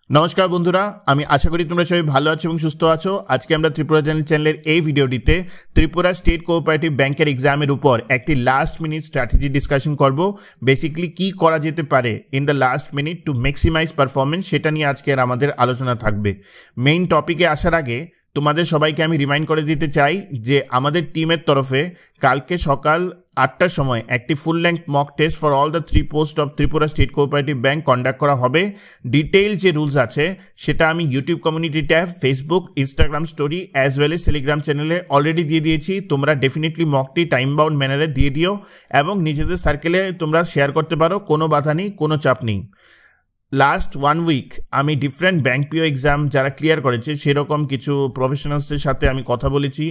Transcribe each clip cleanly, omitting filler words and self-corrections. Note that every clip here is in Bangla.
নমস্কার বন্ধুরা, আমি আশা করি তোমরা সবাই ভালো আছো এবং সুস্থ আছো। আজকে আমরা ত্রিপুরা চ্যানেলের এই ভিডিওটিতে ত্রিপুরা স্টেট কোঅপারেটিভ ব্যাংকের এক্সামের উপর একটি লাস্ট মিনিট স্ট্র্যাটেজি ডিসকাশন করব। বেসিক্যালি কি করা যেতে পারে in the last minute to maximise performance, সেটা নিয়ে আজকের আমাদের আলোচনা থাকবে। মেইন টপিকে আসার আগে তোমাদের সবাইকে আমি রিমাইন্ড করে দিতে চাই যে আমাদের টিমের তরফে কালকে সকাল 8টার সময় একটি full length mock test for all the 3 post of Tripura state cooperative bank conduct করা হবে। ডিটেইল যে রুলস আছে সেটা আমি YouTube community tab, Facebook, Instagram story as well S Telegram চ্যানেলে অলরেডি দিয়ে দিয়েছি। তোমরা ডেফিনেটলি মকটি টাইম বাউন্ড ম্যানারে দিয়ে দিও এবং নিজেদের সার্কেলে তোমরা শেয়ার করতে পারো, কোনো বাধা নেই, কোনো চাপ নেই। লাস্ট 1 উইক আমি ডিফারেন্ট ব্যাংক পিও এক্সাম যারা ক্লিয়ার করেছে সেরকম কিছু প্রফেশনালসদের সাথে আমি কথা বলেছি,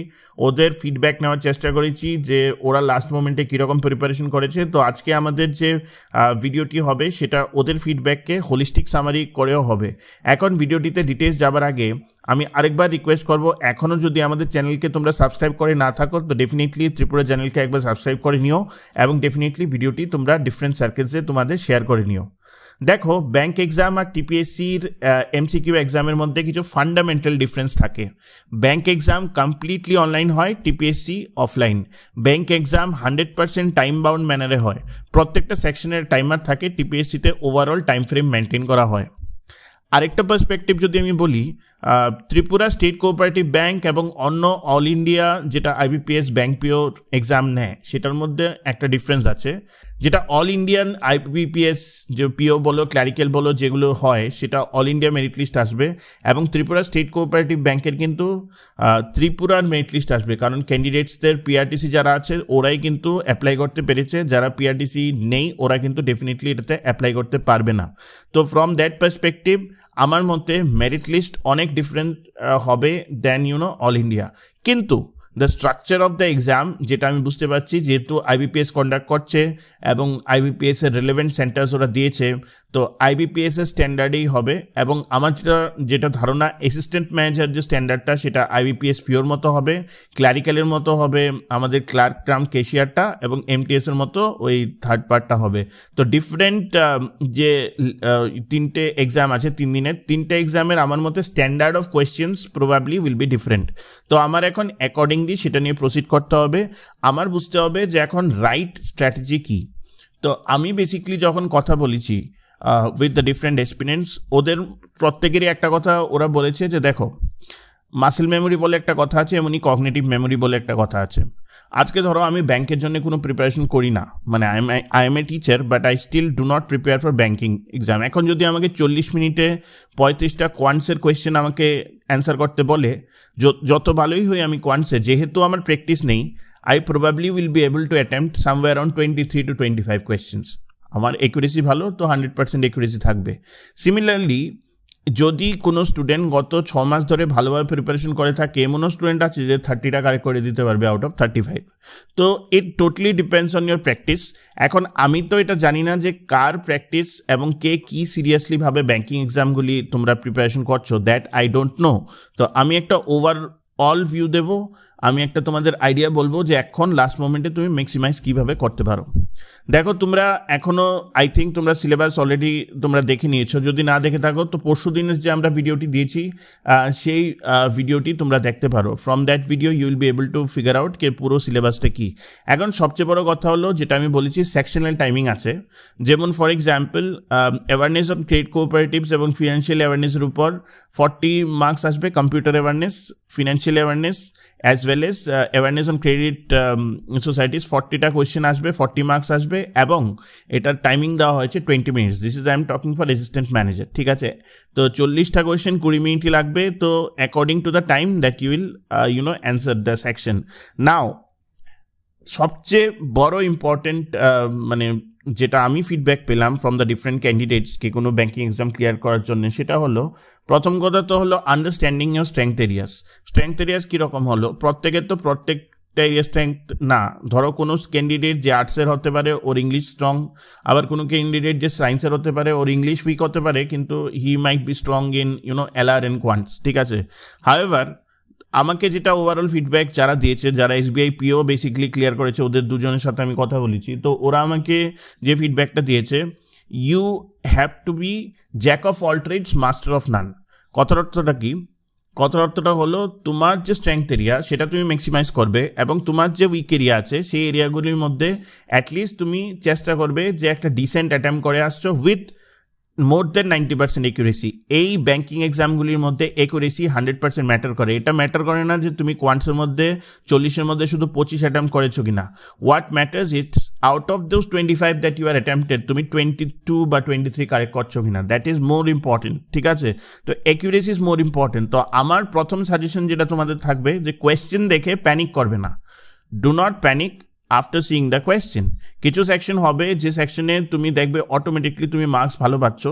ওদের ফিডব্যাক নেওয়ার চেষ্টা করেছি যে ওরা লাস্ট মোমেন্টে কীরকম প্রিপারেশন করেছে। তো আজকে আমাদের যে ভিডিওটি হবে সেটা ওদের ফিডব্যাককে হোলিস্টিক সামারি করেও হবে। এখন ভিডিওটিতে ডিটেলস যাবার আগে আমি আরেকবার রিকোয়েস্ট করব, এখনও যদি আমাদের চ্যানেলকে তোমরা সাবস্ক্রাইব করে না থাকো তো ডেফিনেটলি ত্রিপুরা চ্যানেলকে একবার সাবস্ক্রাইব করে নিও এবং ডেফিনেটলি ভিডিওটি তোমরা ডিফারেন্ট সার্কেলসে তোমাদের শেয়ার করে নিও। দেখো, ব্যাংক এক্সাম আর টিপিএসসির এমসিকিউ এক্সামের মধ্যে কিছু ফান্ডামেন্টাল ডিফারেন্স থাকে। ব্যাংক এক্সাম কমপ্লিটলি অনলাইন হয়, TPSC offline. Bank exam 100% time bound ম্যানারে হয়, প্রত্যেকটা সেকশনের টাইমার থাকে। টিপিএসসিতে ওভারঅল টাইম ফ্রেম মেনটেন করা হয়। আরেকটা পার্সপেক্টিভ যদি আমি বলি, ত্রিপুরা স্টেট কোঅপারেটিভ ব্যাংক এবং অন্য অল ইন্ডিয়া যেটা আইবিপিএস ব্যাংক পিও এক্সাম নেয় সেটার মধ্যে একটা ডিফারেন্স আছে। যেটা অল ইন্ডিয়ান আইবিপিএস যে পিও বলো, ক্ল্যারিক্যাল বলো, যেগুলো হয় সেটা অল ইন্ডিয়া মেরিট লিস্ট আসবে এবং ত্রিপুরা স্টেট কোঅপারেটিভ ব্যাংকের কিন্তু ত্রিপুরার মেরিট লিস্ট আসবে, কারণ ক্যান্ডিডেটসদের পিআরটিসি যারা আছে ওরাই কিন্তু অ্যাপ্লাই করতে পেরেছে, যারা পিআরটিসি নেই ওরা কিন্তু ডেফিনেটলি এটাতে অ্যাপ্লাই করতে পারবে না। তো ফ্রম দ্যাট পার্সপেক্টিভ আমার মতে মেরিট লিস্ট অনেক ডিফারেন্ট হবে দেন অল ইন্ডিয়া। কিন্তু the structure of the exam যেটা আমি বুঝতে পারছি, যেহেতু আইবিপিএস কন্ডাক্ট করছে এবং আইবিপিএসের রিলেভেন্ট সেন্টার্স ওরা দিয়েছে, তো আইবিপিএসের স্ট্যান্ডার্ডেই হবে। এবং আমার যেটা ধারণা, অ্যাসিস্ট্যান্ট ম্যানেজার যে স্ট্যান্ডার্ডটা সেটা আইবিপিএস পিওর মতো হবে, ক্লারিক্যালের মতো হবে আমাদের ক্লার্ক কাম ক্যাশিয়ারটা, এবং এমটিএসের মতো ওই থার্ড পার্টটা হবে। তো ডিফারেন্ট যে 3টে এক্সাম আছে 3 দিনের, 3টে এক্সামের আমার মতে standard of questions probably will be different. তো আমার এখন অ্যাকর্ডিংলি সেটা নিয়ে প্রসিড করতে হবে। আমার বুঝতে হবে যে এখন রাইট স্ট্র্যাটেজি কি। তো আমি বেসিক্যালি যখন কথা বলেছি উইথ দ্য ডিফারেন্ট এক্সপিরিয়েন্স, ওদের প্রত্যেকেরই একটা কথা ওরা বলেছে যে দেখো, মাসেল মেমোরি বলে একটা কথা আছে, এমনই কগনিটিভ মেমোরি বলে একটা কথা আছে। আজকে ধরো আমি ব্যাংকের জন্য কোনো প্রিপারেশন করি না, মানে I am a teacher but I still do not prepare for banking exam. এখন যদি আমাকে 40 মিনিটে 35টা কোয়ান্টসের কোয়েশ্চেন আমাকে অ্যান্সার করতে বলে, যত ভালোই হই আমি কোয়ান্টসে, যেহেতু আমার প্র্যাকটিস নেই, I probably will be able two attempt somewhere around 23 to 25 questions. আমার অ্যাকুরেসি ভালো, তো 100% অ্যাকুরেসি থাকবে। সিমিলারলি যদি কোনো স্টুডেন্ট গত 6 মাস ধরে ভালোভাবে প্রিপারেশন করে থাকে, এমনও স্টুডেন্ট আছে যে 30টা কারেক্ট করে দিতে পারবে আউট অফ 35। তো ইট totally depends on your practice. এখন আমি তো এটা জানি না যে কার প্র্যাকটিস এবং কে কী সিরিয়াসলিভাবে ব্যাঙ্কিং এক্সামগুলি তোমরা প্রিপারেশন করছো, দ্যাট আই ডোন্ট নো। তো আমি একটা ওভারঅল ভিউ দেবো, আমি একটা তোমাদের আইডিয়া বলবো যে এখন লাস্ট মোমেন্টে তুমি ম্যাক্সিমাইজ কীভাবে করতে পারো। দেখো, তোমরা এখনও আই থিঙ্ক তোমরা সিলেবাস অলরেডি তোমরা দেখে নিয়েছো, যদি না দেখে থাকো তো পরশু দিনের যে আমরা ভিডিওটি দিয়েছি সেই ভিডিওটি তোমরা দেখতে পারো। From that video you will be able to figure out কে পুরো সিলেবাসটা কী। এখন সবচেয়ে বড় কথা হলো, যেটা আমি বলেছি, সেকশনাল টাইমিং আছে। যেমন for example awareness of credit cooperatives এবং ফিনান্সিয়াল অ্যাওয়ারনেসের উপর 40 মার্কস আসবে, computer awareness, financial awareness as well as awareness on credit societies. 40টা কোয়েশ্চেন আসবে, 40 মার্কস আসবে এবং এটার টাইমিং দেওয়া হয়েছে 20 minutes. This is I am talking for assistant manager, ঠিক আছে? তো 40টা কোয়েশ্চেন 20 মিনিটই লাগবে। তো according to the time that you will answer the section. Now সবচেয়ে বড় ইম্পর্টেন্ট মানে যেটা আমি ফিডব্যাক পেলাম ফ্রম দ্য ডিফারেন্ট ক্যান্ডিডেটসকে কোনো ব্যাঙ্কিং এক্সাম ক্লিয়ার করার জন্য, সেটা হলো, প্রথম কথা তো হলো understanding your strength areas. Strength areas কীরকম হলো, প্রত্যেকের তো প্রত্যেকটা এরিয়া স্ট্রেংথ না। ধরো কোনো ক্যান্ডিডেট যে আর্টসের হতে পারে, ওর ইংলিশ স্ট্রং, আবার কোনো ক্যান্ডিডেট যে সায়েন্সের হতে পারে, ওর ইংলিশ উইক হতে পারে, কিন্তু he might be strong in LR and quants, ঠিক আছে? হাউএভার আমাকে যেটা ওভারঅল ফিডব্যাক যারা দিয়েছে, যারা এসবিআই পিও বেসিক্যালি ক্লিয়ার করেছে, ওদের দুজনের সাথে আমি কথা বলেছি, তো ওরা আমাকে যে ফিডব্যাকটা দিয়েছে, you have to be jack of all trades master of none. কথার অর্থটা কি? কথার অর্থটা হলো তোমার যে স্ট্রেংথ এরিয়া সেটা তুমি ম্যাক্সিমাইজ করবে এবং তোমার যে উইক এরিয়া আছে সেই এরিয়াগুলির মধ্যে অ্যাটলিস্ট তুমি চেষ্টা করবে যে একটা ডিসেন্ট অ্যাটেম্প করে আসছো উইথ মোর দেন 90% একিউরেসি। এই ব্যাঙ্কিং এক্সামগুলির মধ্যে একিউরেসি 100% ম্যাটার করে। এটা ম্যাটার করে না যে তুমি কোয়ান্টসের মধ্যে 40-এর মধ্যে শুধু 25 অ্যাটেম্প করেছো কিনা। What matters it's out of those 25 that you are attempted তুমি 22 বা 23 কারেক্ট করছো কিনা, দ্যাট ইজ মোর ইম্পর্টেন্ট। ঠিক আছে, তো একিউরেসি ইজ মোর ইম্পর্টেন্ট। তো আমার প্রথম সাজেশন যেটা তোমাদের থাকবে যে কোয়েশ্চেন দেখে প্যানিক করবে না। Do not panic after seeing the question. কিছু সেকশন হবে যে সেকশনে তুমি দেখবে অটোমেটিকলি তুমি মার্কস ভালো পাচ্ছ,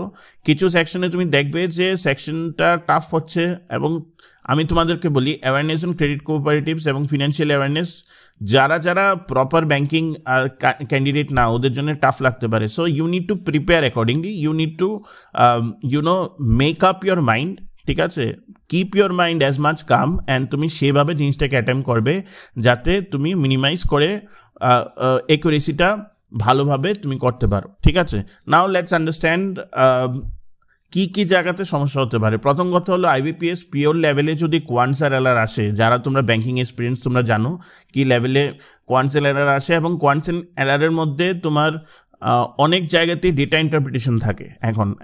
কিছু সেকশনে তুমি দেখবে যে সেকশনটা টাফ হচ্ছে। এবং আমি তোমাদেরকে বলি অ্যাওয়ারনেস অন ক্রেডিট কোঅপারেটিভস এবং ফিনান্সিয়াল অ্যাওয়ারনেস যারা প্রপার ব্যাঙ্কিং ক্যান্ডিডেট না ওদের জন্য টাফ লাগতে পারে। So you need to prepare accordingly, you need to make up your mind. ঠিক আছে, keep your mind as much calm and তুমি সেভাবে জিনিসটাকে অ্যাটেম্প করবে যাতে তুমি মিনিমাইজ করে একুরেসিটা ভালোভাবে তুমি করতে পারো। ঠিক আছে, নাও লেটস আন্ডারস্ট্যান্ড কি জায়গাতে সমস্যা হতে পারে। প্রথম কথা হলো IBPS পিওর লেভেলে যদি কোয়ান্টস আর এলার আসে, যারা তোমরা ব্যাঙ্কিং এক্সপিরিয়েন্স তোমরা জানো কি লেভেলে কোয়ান্টস এলার আসে, এবং কোয়ান্টস এলারের মধ্যে তোমার অনেক জায়গাতেই ডেটা ইন্টারপ্রিটেশন থাকে।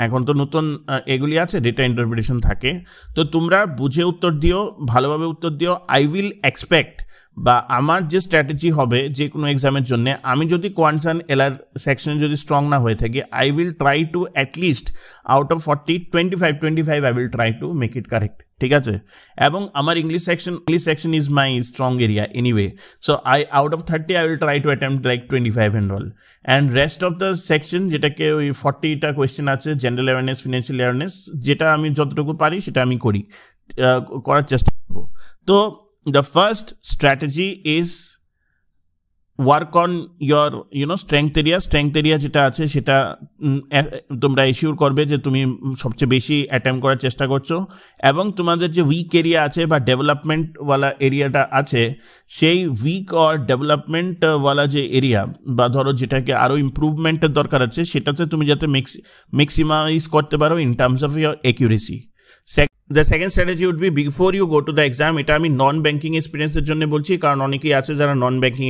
এখন তো নতুন এগুলি আছে, ডেটা ইন্টারপ্রিটেশন থাকে। তো তোমরা বুঝে উত্তর দিও, ভালোভাবে উত্তর দিও। আই উইল এক্সপেক্ট বা আমার যে স্ট্র্যাটেজি হবে যে কোনো এক্সামের জন্য, আমি যদি কোয়ান্টস অ্যান্ড এলার সেকশনে যদি স্ট্রং না হয়ে থাকি, I will try to at least out of 40 25 I will try to make it correct. ঠিক আছে, এবং আমার English section is my strong area anyway. So out of 30 I will try to attempt like 25 and all, and rest of the section যেটাকে ওই 40টা কোয়েশ্চেন আছে জেনারেল অ্যাওয়ারনেস, ফিনান্সিয়াল অ্যাওয়ারনেস, যেটা আমি যতটুকু পারি সেটা আমি করার চেষ্টা করবো। তো the first strategy is work on your strength area যেটা আছে সেটা তোমরা এশিওর করবে যে তুমি সবচেয়ে বেশি অ্যাটেম্প করার চেষ্টা করছো, এবং তোমাদের যে উইক এরিয়া আছে বা ডেভেলপমেন্টওয়ালা এরিয়াটা আছে সেই উইক অর ডেভেলপমেন্টওয়ালা যে এরিয়া বা ধরো যেটাকে আরও ইম্প্রুভমেন্টের দরকার আছে সেটাতে তুমি যাতে ম্যাক্সিমাইজ করতে পারো in terms of your accuracy. The second strategy would be before you go to the exam, এটা আমি নন ব্যাঙ্কিং এক্সপিরিয়েন্সের জন্য বলছি, কারণ অনেকেই আছে যারা নন ব্যাঙ্কিং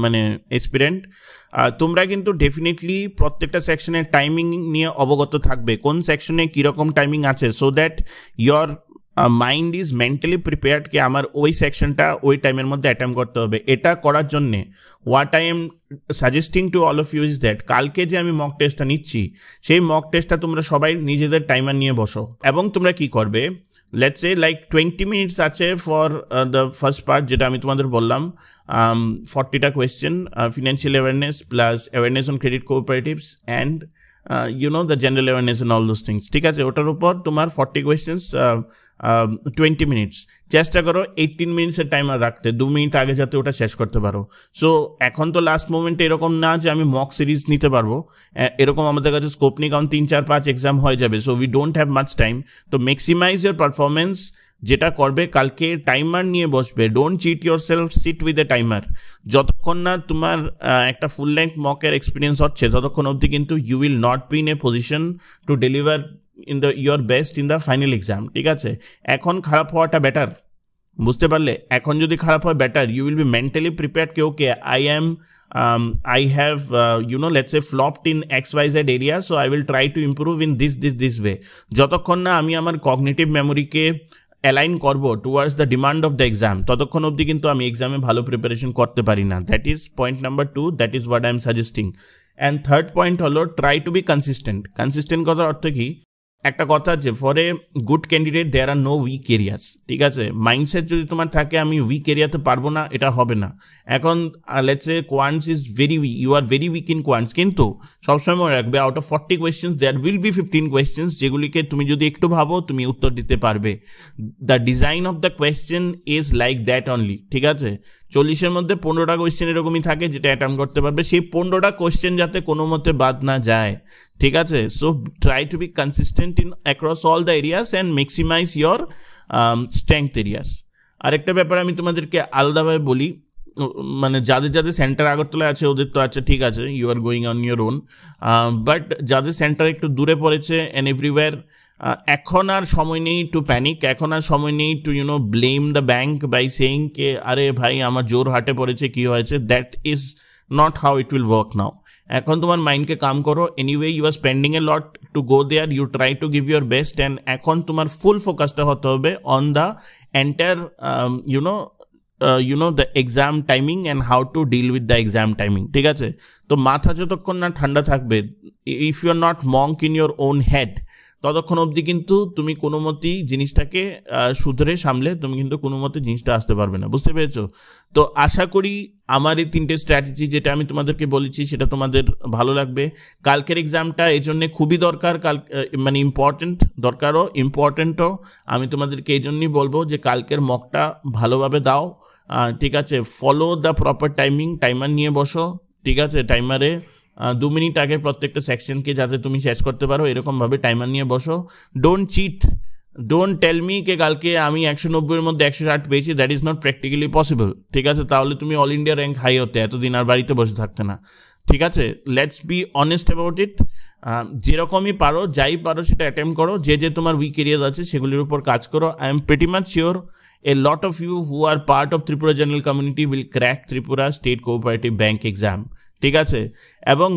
মানে এক্সপিরিয়েন্ট। তোমরা কিন্তু ডেফিনেটলি প্রত্যেকটা সেকশনের টাইমিং নিয়ে অবগত থাকবে, কোন সেকশনে কীরকম টাইমিং আছে, so that your mind is mentally prepared কি আমার ওই সেকশনটা ওই টাইমের মধ্যে অ্যাটেম্প করতে হবে। এটা করার জন্যে what I am suggesting to all of you is that কালকে যে আমি মক টেস্টটা নিচ্ছি সেই মক টেস্টটা তোমরা সবাই নিজেদের টাইমার নিয়ে বসো, এবং তোমরা কি করবে, লেটস সে লাইক 20 minutes আছে ফর দ্য ফার্স্ট পার্ট যেটা আমি তোমাদের বললাম 40টা question, financial awareness plus awareness on credit cooperatives and the general awareness and all those things. ঠিক আছে, ওটার উপর তোমার 40 questions 20 minutes। চেষ্টা করো 18 minutes টাইমার রাখতে, 2 মিনিট আগে যাতে ওটা শেষ করতে পারো। সো এখন তো লাস্ট মোমেন্টে এরকম না যে আমি মক সিরিজ নিতে পারবো, এরকম আমাদের কাছে স্কোপ নেই, কারণ 3 4 5 এক্সাম হয়ে যাবে। So we don't have much time. তো ম্যাক্সিমাইজ ইয়োর পারফরমেন্স। যেটা করবে কালকে টাইমার নিয়ে বসবে, don't cheat yourself, sit with a timer. যতক্ষণ না তোমার একটা ফুল লেন্থ মকের এক্সপিরিয়েন্স হচ্ছে ততক্ষণ অবধি কিন্তু you will not be in a position to deliver your best in the final exam. ঠিক আছে, এখন খারাপ হওয়াটা বেটার, বুঝতে পারলে? এখন যদি খারাপ হয় better, you will be mentally prepared কে ওকে I have let's say flopped in XYZ area, so I will try to improve in this way. যতক্ষণ না আমি আমার কগনিটিভ মেমোরিকে অ্যালাইন করবো towards the demand of the exam ততক্ষণ অবধি কিন্তু আমি এক্সামে ভালো প্রিপারেশন করতে পারি না। That is point number 2, that is what I am suggesting. And third point হলো ট্রাই টু বি কনসিস্টেন্ট কথার অর্থ কি? একটা কথা আছে, for a good candidate there are no weak areas. ঠিক আছে, মাইন্ডসেট যদি তোমার থাকে আমি উইক এরিয়াতে পারবো না, এটা হবে না। এখন let's say quants is very weak, you are very weak in quants, কিন্তু সবসময় মনে রাখবে out of 40 questions there will be 15 questions যেগুলিকে তুমি যদি একটু ভাবো তুমি উত্তর দিতে পারবে। The design of the question is like that only. ঠিক আছে, 40-এর মধ্যে 15টা কোয়েশ্চেন এরকমই থাকে যেটা অ্যাটেম্প করতে পারবে, সেই 15টা কোয়েশ্চেন যাতে কোনো মতে বাদ না যায়। ঠিক আছে, so try to be consistent in across all the areas and maximise your strength areas. আরেকটা ব্যাপার আমি তোমাদেরকে আলাদাভাবে বলি, মানে যাদের যাদের সেন্টার আগরতলায় আছে ওদের তো আচ্ছা ঠিক আছে, you are going on your own, but যাদের সেন্টার একটু দূরে পড়েছে অ্যান্ড এভরিওয়্যার, এখন আর সময় নেই টু প্যানিক, এখন আর সময় নেই to blame the bank by saying কে আরে ভাই আমার জোর হাটে পড়েছে কি হয়েছে। That is not how it will work now. এখন তোমার মাইন্ডকে কাম করো, anyway you are spending a lot to go there, you try to give your best, and এখন তোমার ফুল ফোকাসটা হতে হবে on the entire the exam timing and how to deal with the exam timing, ঠিক আছে? তো মাথা যতক্ষণ না ঠান্ডা থাকবে, if you are not monk in your own head, ততক্ষণ অবধি কিন্তু তুমি কোনো মতেই জিনিসটাকে শুধরে সামলে তুমি কিন্তু কোনো মতে জিনিসটা আসতে পারবে না, বুঝতে পেরেছো? তো আশা করি আমার এই 3টে স্ট্র্যাটেজি যেটা আমি তোমাদেরকে বলেছি সেটা তোমাদের ভালো লাগবে। কালকের এক্সামটা এই জন্যে খুবই দরকার, মানে ইম্পর্টেন্টও আমি তোমাদেরকে এই জন্যই বলবো যে কালকের মকটা ভালোভাবে দাও, ঠিক আছে? Follow the proper timing, timer নিয়ে বসো, ঠিক আছে? টাইমারে 2 মিনিট আগে প্রত্যেকটা সেকশনকে যাতে তুমি শেষ করতে পারো এরকমভাবে টাইমার নিয়ে বসো। Don't cheat, don't tell me কে কালকে আমি 190-এর মধ্যে 160 পেয়েছি, that is not practically possible, ঠিক আছে? তাহলে তুমি অল ইন্ডিয়া র্যাঙ্ক হাই হতে এতদিন আর বাড়িতে বসে থাকতে না, ঠিক আছে? Let's be honest about it. যেরকমই পারো যাই পারো সেটা অ্যাটেম্প করো, যে তোমার উইক এরিয়াজ আছে সেগুলির উপর কাজ করো। I am pretty much sure a lot of you who are part of Tripura General Community will crack Tripura State Cooperative Bank exam, ঠিক আছে? এবং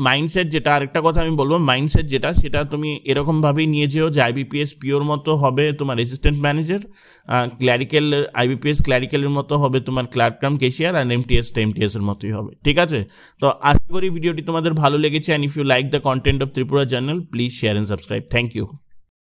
মাইন্ডসেট যেটা, আরেকটা কথা আমি বলবো, মাইন্ডসেট যেটা সেটা তুমি এরকমভাবেই নিয়ে যেও যে IBPS পিওর মতো হবে তোমার অ্যাসিস্ট্যান্ট ম্যানেজার, ক্ল্যারিক্যাল IBPS ক্ল্যারিক্যালের মতো হবে তোমার ক্লার্ক কাম ক্যাশিয়ার, আর MTS এর মতোই হবে, ঠিক আছে? তো আশা করি ভিডিওটি তোমাদের ভালো লেগেছে, and if you like the content of Tripura journal please share and subscribe. Thank you.